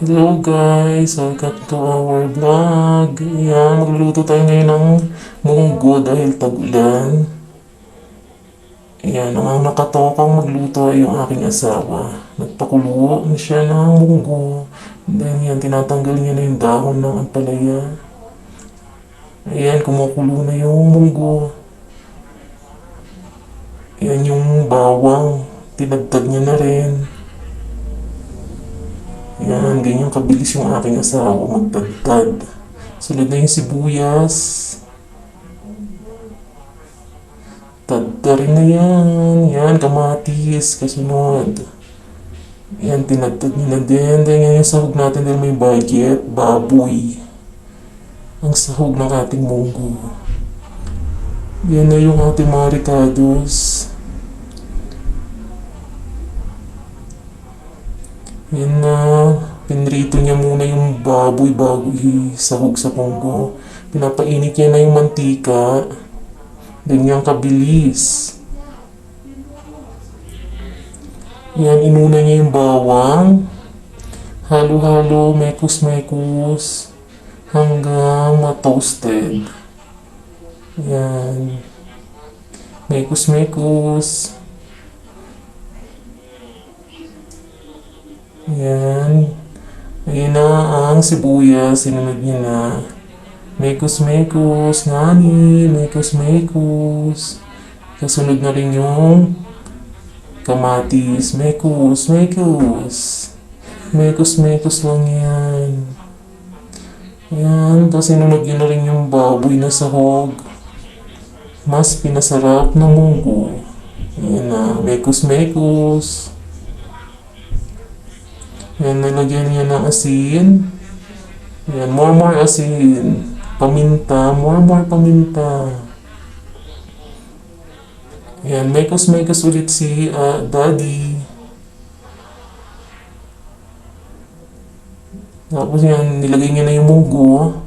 Hello guys, welcome to our vlog. Ayan, magluluto tayo ngayon ng munggo dahil tag-ulan. Ayan, ang nakatokang magluto ay yung aking asawa. Nagpakulo na siya ng munggo. Then yan, tinatanggal niya na yung dahon ng ampalaya. Ayan, kumukulo na yung munggo. Ayan yung bawang, tinagtag niya na rin. Yan, ganyan kabilis yung aking asawa magtagtad. Sunod na yung sibuyas. Tadta rin na yan. Yan, kamatis, kasunod. Yan, tinagtad niya na din. Then yan yung sahog natin dahil may budget, baboy. Ang sahog ng ating munggo. Yan na yung ating mga ricados. Yan na, pinrito niya muna yung baboy bago isahog sa munggo. Pinapainit niya na yung mantika. Ganyan kabilis. Yan, inuna niya yung bawang. Halo-halo, mekos-mekos. Hanggang ma-toasted. Yan. Mekos-mekos. Yan. Ayun na ang sibuyas. Sinunod niya na. Mekos-mekos. Ngani. Mekos-mekos. Kasunod na rin yung kamatis. Mekos-mekos. Mekos-mekos lang yan. Yan. Tapos sinunod niya na rin yung baboy na sahog. Mas pinasarap na munggo. Yan na. Mekos-mekos. Yan, nilagyan niya ng asin. Yan, more asin. Paminta, more paminta. Yan, mekos ulit si Daddy. Tapos yan, nilagay niya na yung munggo.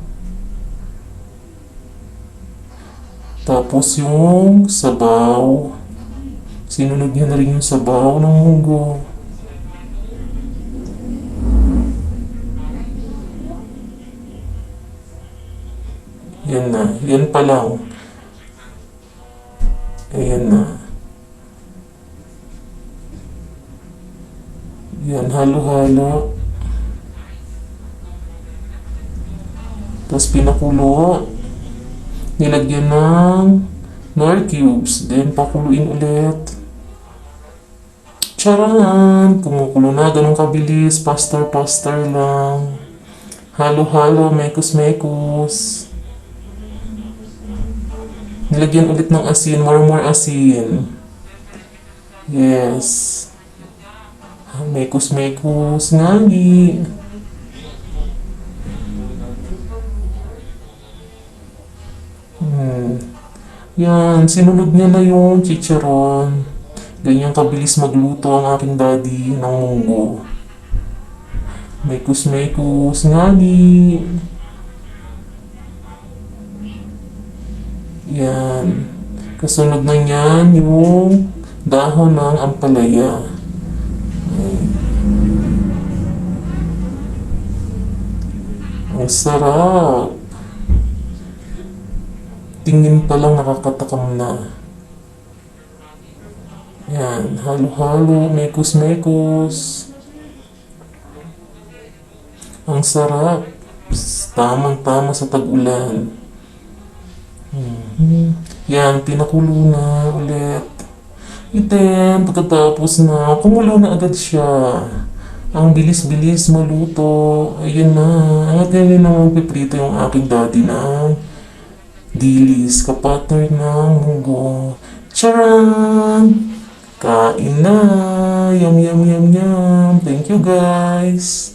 Tapos yung sabaw. Sinunod niya na rin yung sabaw ng munggo. Yan na. Yan pa lang. Ayan na. Yan, halo-halo. Tapos pinakulo. Nilagyan ng nor cubes. Then pakuluin ulit. Charan! Kumukulo na. Ganun kabilis. Pastor lang. Halo-halo. Mekos-mekos. Nilagyan ulit ng asin, more asin. Yes. Mekos ngani. Yan, sinunod niya na yung chicharon. Ganyan kabilis magluto ang aking daddy ng munggo. Mekos ngani. Yan. Kasunod na yan yung dahon ng ampalaya. Ang sarap. Tingin pa lang nakakatakam na. Yan. Halo-halo. Mekos. Ang sarap. Tamang-tama sa tag-ulan. Yan, pinakulo na ulit. Then, pagkatapos na, kumulo na agad siya. Ang bilis-bilis maluto. Ayun na. At ganyan na magpiprito yung aking daddy na dilis, kapatner ng munggo. Charan! Kain na! Yum. Thank you guys!